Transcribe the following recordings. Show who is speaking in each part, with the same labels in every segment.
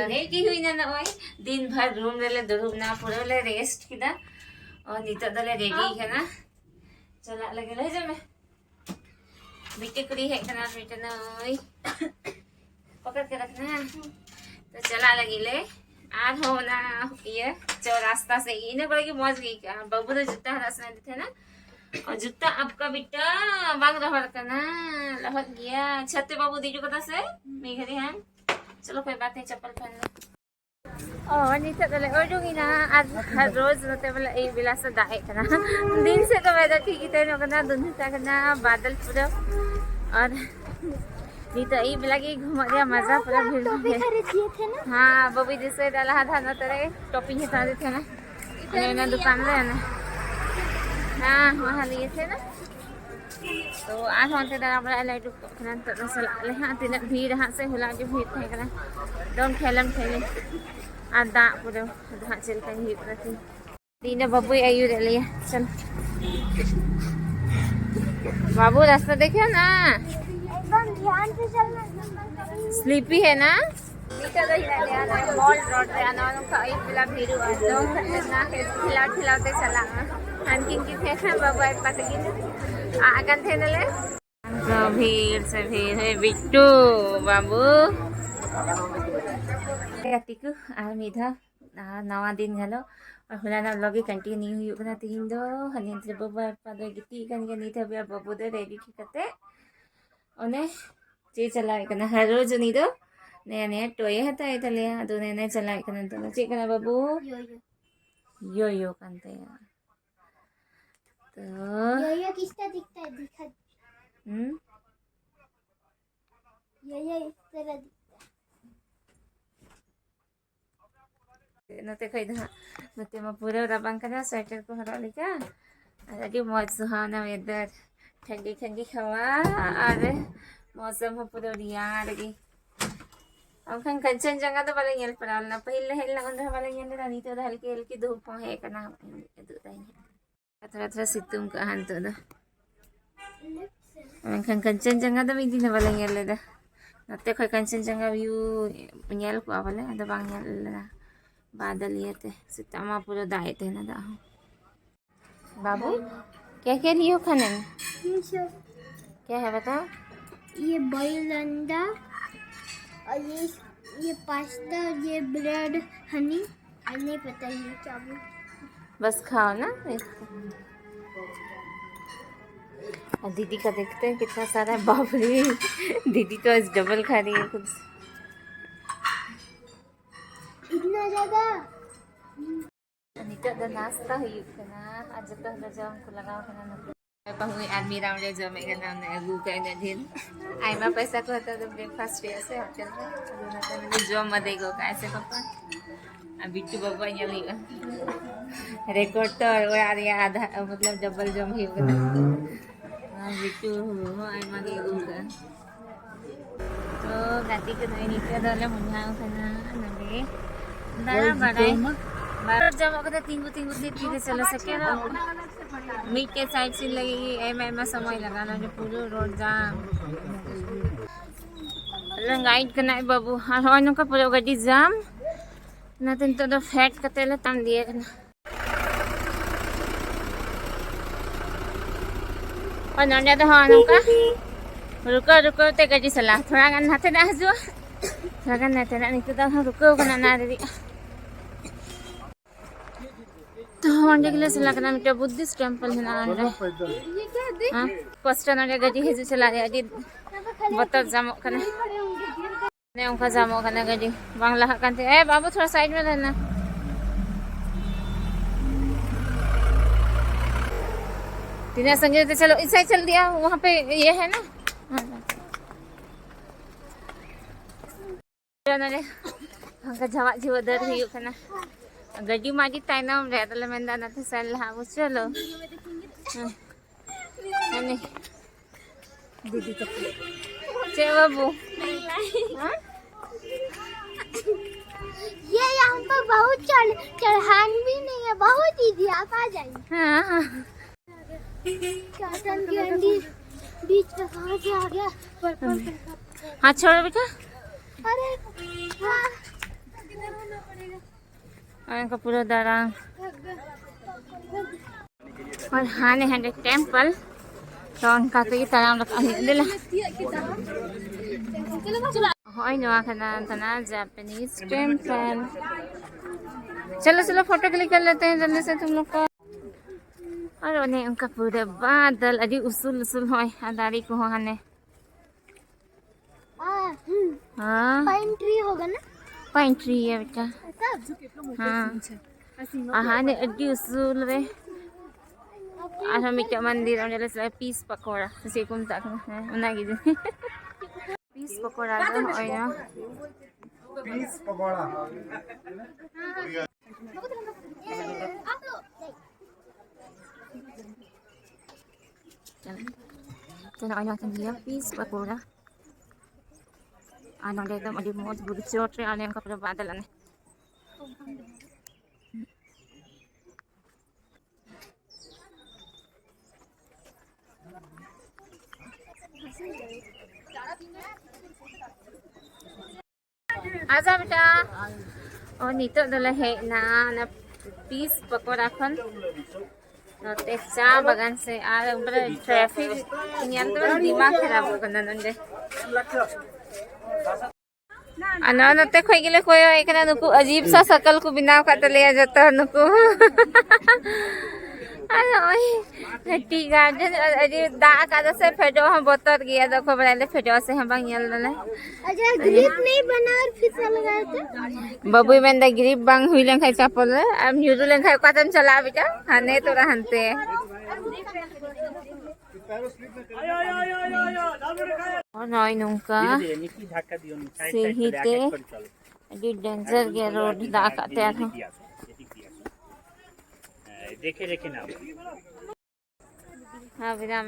Speaker 1: Ready हुई ना नॉय दिन भर रूम रे दुरुम ना पूरे रेस्ट किदा और नितो दले रेडी है ना चला लगे ले जा मैं बिटे कुड़ी है कना बेटा नॉय पकड़ के रखना तो चला लगी ले आज हो ना ये चौरास्ता से इन्हें बड़े मौज गई क्या बाबू तो जूता हरासना थे ना और जूता आपका बेटा बांग रहा करना लहट गया छत्ते बाबू दीजो कदा से मेघरी हैं चलो कोई बात नहीं चप्पल पहन लो और नीचे तो ले ओडोगी ना आज हर रोज नते वाला ए बिला से दाए करना दिन से तो वेदर ठीक ही तो करना दोनों सा करना बादल पूरा और नहीं तो ये बिला की घुमा गया मजा पूरा भीड़ में हाँ बबी जिससे डाला था ना तेरे टॉपिंग हिता थे ना दुकान में ना हाँ वहाँ लिए थे ना तो आज हम तेरा बड़ा लाइट खाना तो सला ले हाँ तीन भीड़ हाँ से हुला जो भीड़ थे करना डोंट खेलन खेले आधा पूरा हाँ चल कर ही प्रति तीन बब्बू आयु ले लिया चल बाबू रास्ता देखियो ना
Speaker 2: एकदम ध्यान से चलना
Speaker 1: स्लीपी है ना मॉल रोड रे आना का एक बिला भीड़ हुआ तो ना खिलाते चला अंकिन की थे बाबू एक पाते की आगन थे नले तो भीड़ से भीड़ है बिट्टू बाबू टिकू आर मिधा नवा दिन घलो और हुलाना लगे कंटिन्यू हुई कना तीन दो हनिंद्र बाबू पादो गिटी कन के नी थे बाबू दे रेडी ठिकते ओने चे चलाए कना हर रोज नी दो नया नया टॉय हता है तले अदो नया चलाए कना तो चे कना बाबू यो कांते तो
Speaker 2: ये किसका दिखता है दिखा ये इस तरह दिखता
Speaker 1: है नते कई दा नते में पूरा रबांग कना स्वेटर को हरा लेका अरे मौज सुहाना वेदर ठंडी ठंडी हवा और मौसम हो पूरा रियार गे हम खन कंचनजंगा तो वाला येल पड़ाल ना पहले हेल ना उधर वाला येल रानी तो हल्की हल्की धूप है कना थोड़ा सितुम का हान तो दा खन कंचनजंगा तो मिदी ना वाला येल दा नते कोई कंचनजंगा व्यू येल को वाला अदा बांग येल ना बादल ये थे सितामा पूरा दाए थे ना दा बाबू क्या क्या लियो खाने में क्या है बताओ
Speaker 2: ये बॉइल्ड अंडा और ये पास्ता और ये ब्रेड हनी और नहीं पता ये क्या
Speaker 1: बस खाओ ना और दीदी का देखते हैं कितना सारा बाप रे दीदी तो आज डबल खा रही है खुद
Speaker 2: इतना ज़्यादा
Speaker 1: अनिता दा नाश्ता हुई ना आज तो हम जम को लगाओ खाना ना बहु आदमी राउंडे जमे के नाम ने गु का ने दिन आईमा पैसा को होता तो ब्रेकफास्ट रे से होटल में ना तो मैंने जम मदे को कैसे पापा अब बिट्टू बाबा यहाँ लिया रिकॉर्ड तो वो आ रहा आधा मतलब डबल जम ही होगा बिट्टू हो आईमा के गु का तो गाती के नहीं निकल दले मुन्ना खाना नगे दाना बड़ाई बार जब अगर तीन तीन चलो सके ना मीट के साइड से लगेगी एम समय लगाना जो पूरा रोड जाम गाइड करना है बाबू हाँ का पूरा गाड़ी जाम ना तो फैट का तेल तम दिए करना और नंदा तो हाँ का रुको ते गाड़ी चला थोड़ा गान नाते ना जो थोड़ा गान नाते ना निकल तो रुको करना ना दे तो हमारे के लिए चला करना मिट्टा बुद्धिस्ट टेंपल है ना हाँ कॉस्टा ना गाड़ी है जो चला रही है बत्तर जामो करना ने उनका जामो करना गाड़ी बांग्ला करते ए बाबू थोड़ा साइड में रहना तीन संजय तो चलो इस साइड चल दिया वहाँ पे ये है ना हमका जवा जी उधर ही करना गड्डी मारी ताइना रेदल में दाना थे सल हाँ चलो नहीं दीदी तो चे बाबू
Speaker 2: ये यहाँ पर बहुत चढ़ान भी नहीं है बहुत इजी आप आ जाइए
Speaker 1: हाँ
Speaker 2: चाटन कैंडी बीच में कहाँ से आ गया
Speaker 1: हाँ छोड़ो बेटा
Speaker 2: अरे हाँ
Speaker 1: और पूरा दारांग और हाने हंडे टेम्पल तो उनका तो ये ताराम लगा दिला होय नवा खाना जापानीज टेम्पल। चलो चलो फोटो क्लिक कर लेते हैं जल्दी से तुम लोग को। और उन्हें उनका पूरा बादल अभी उसूल उसूल होय दारी को हाने हाँ
Speaker 2: पाइन ट्री होगा ना?
Speaker 1: पाइन ट्री है बेटा हाँ हाने अभी उसूल रे आहा मिट्टी मंदिर और जैसे पीस पकोड़ा जैसे कुम तक ना गिरे पीस पकोड़ा तो और ना
Speaker 3: पीस पकौड़ा
Speaker 1: चलो और ना दिया पीस पकोड़ा आना दे तो अभी मौज बुरी चोट रे आने का पूरा बादल आने आजा बेटा और नितो दले है ना पीस पकोड़ा खन नोते चा बगान से आ बड़ा ट्रैफिक नियंत्रण दिमाग खराब हो गया नंदे अना नोते खोई गेले कोई एकना नुकु अजीब सा शकल को बिनाव का तले जाता नुकु टी गार्डन अजी दा का से फेडो हम बोतर गया देखो बड़े फेडो से हम बांग यल दले
Speaker 2: अच्छा ग्रिप नहीं बना और फिसल लगाए थे
Speaker 1: बबुई में द ग्रिप बांग हुई लें खाई चपल अब न्यूज़ लें खाई कतन चला बेटा हने तो रहते और नॉय नुका सीहीते अजी डेंजर के रोड दा काते आ
Speaker 4: देखे देखे ना
Speaker 1: हाँ विराम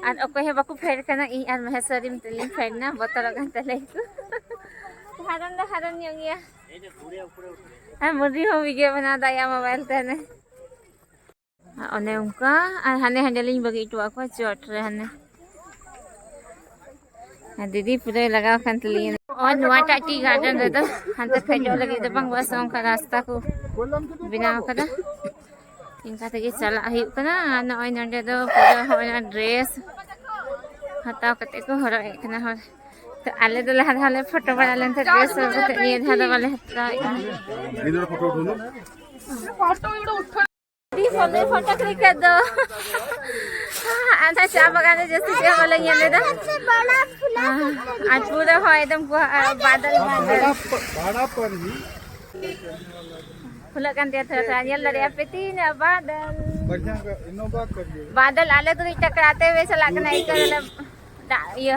Speaker 1: आज ओके बाकू फेर करना इन आज महेश्वरी में तेलिंग फेर ना बतर गन तले हारन योगिया हाँ मुर्री हो वीडियो बना दाया मोबाइल तेने ओने उनका हने हंडलिंग बगी टुआ को चोट रे हने दीदी पूरे लगाओ खान तली और नुआ टाटी गार्डन रे तो हंते फेजो लगे तो बंग बस का रास्ता को बिना कदा इनका तक चला हुकना नॉय नंडे दो पूरा होना ड्रेस हताव कते को हरो एकना हो तो आले दो लहा हाले फोटो बना लेन ड्रेस सब ते निये धादा वाले हता
Speaker 3: इधर फोटो उठो
Speaker 1: दी फोटो क्लिक कर दो आधा चा बगाने जैसे चे वाले ये ले दो
Speaker 2: बड़ा फुला
Speaker 1: आज पूरा हो एकदम बादल
Speaker 3: भाड़ा पर ही
Speaker 1: फुला kan dia terus ये लड़े पेतीना बादल
Speaker 3: बढ़िया इनोवा करिए
Speaker 1: बादल आले तो टकराते हुए चला के नहीं कर ये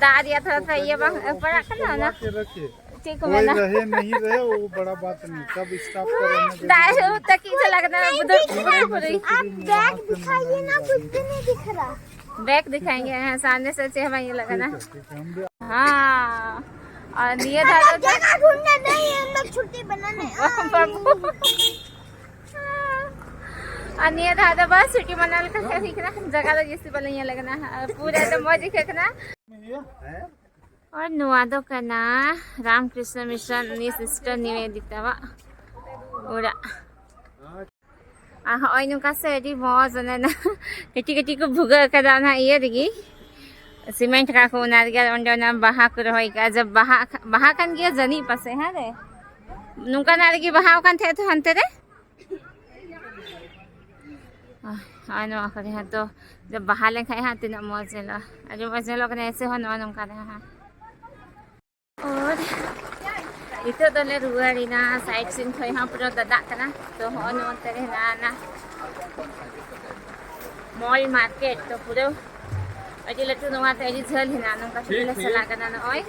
Speaker 1: दा दिया थोड़ा ये पड़ा करना ना
Speaker 3: के रखिए
Speaker 1: ठीक
Speaker 3: कोई
Speaker 1: है ना
Speaker 3: रहे नहीं रहे वो बड़ा बात नहीं सब स्टाफ करेंगे
Speaker 1: दाए तक ही चला के उधर पूरी
Speaker 2: आप बैग दिखाइए ना कुछ भी नहीं दिख रहा
Speaker 1: बैग दिखाएंगे हाँ सामने से हमें ये लगा ना
Speaker 3: हम भी
Speaker 1: हाँ और ये धारा
Speaker 2: जगह ढूंढने नहीं हम लोग छुट्टी बनाने
Speaker 1: और ये धारा बस छुट्टी मनाल का ठीक ना जगह तो जैसे बने ये लगना पूरा तो मौज खेकना और नुआदो करना रामकृष्ण मिशन नी सिस्टर निवेदिता वा ओरा ओय नुका से एडी मौज ना कटी कटी को भुगा कदा ना ये दिगी सीमेंट का को ना गया ओंडो ना बहा को रहोय का जब बहा कान गया जनी पसे है रे नुका ना दिगी बहा कान थे तो हंते रे नो करे है तो जब बहा ले खाए हां तिना मौज लो अरे मौज लो कने ऐसे हो नो नुका रे हां और इतो दले रुआरीना साइड सीन खोय हां पूरा ददा कना तो हो नो तेरे ना मॉल मार्केट तो पूरा अजी लटू नवा ते अजी झल हिना नुका तिले सला कना न ओय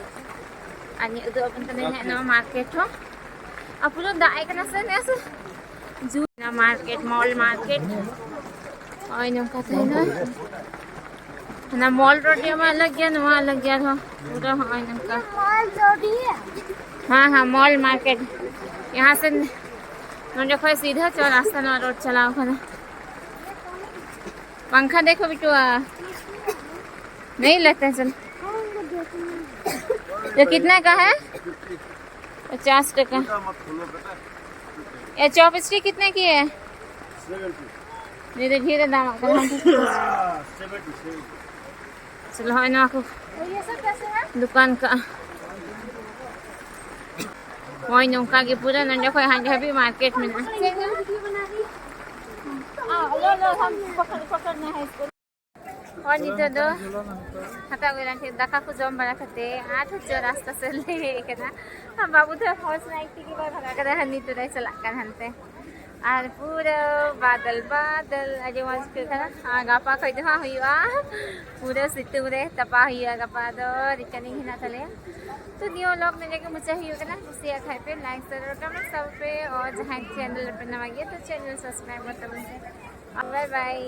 Speaker 1: अनि उदो अपन कने है नो मार्केट हो अपुरो दाई कना से नेस जू ना मार्केट मॉल मार्केट ओय नुका थे ना मॉल रोड में अलग गया नवा अलग गया हो पूरा ओय नुका
Speaker 2: मॉल जोड़ी है
Speaker 1: हाँ हाँ मॉल मार्केट यहाँ से नो देखो सीधा चौरास्ता ना रोड चलाओ खाना पंखा देखो बिटुआ नहीं लगता चल तो कितना का है 50 टका। ये चॉपस्टिक कितने की है? धीरे धीरे दाम चलो है ना आपको
Speaker 2: ये सब कैसे है?
Speaker 1: दुकान का वही नौका के पूरा नंजा कोई हाँ भी मार्केट में ना लो लो हम पकड़ना है इसको और नहीं तो हता गया थे दाका को जम बड़ा खाते 8 जो रास्ता से ले के ना हम बाबू तो हॉर्स नाइट की बार भगा कर हनी तो रह चला कर हनते और पूरा बादल बादल आज मज के ना हां गापा खई तो हुआ पूरा सितु रे तपा हुआ गापा दो रिकनिंग हिना चले तो दियो लोग ने के मुझे ही होगा ना शेयर खाए पे लाइक शेयर कमेंट सब पे और जहां चैनल पर नया गया तो चैनल सब्सक्राइब कर दो बाय बाय।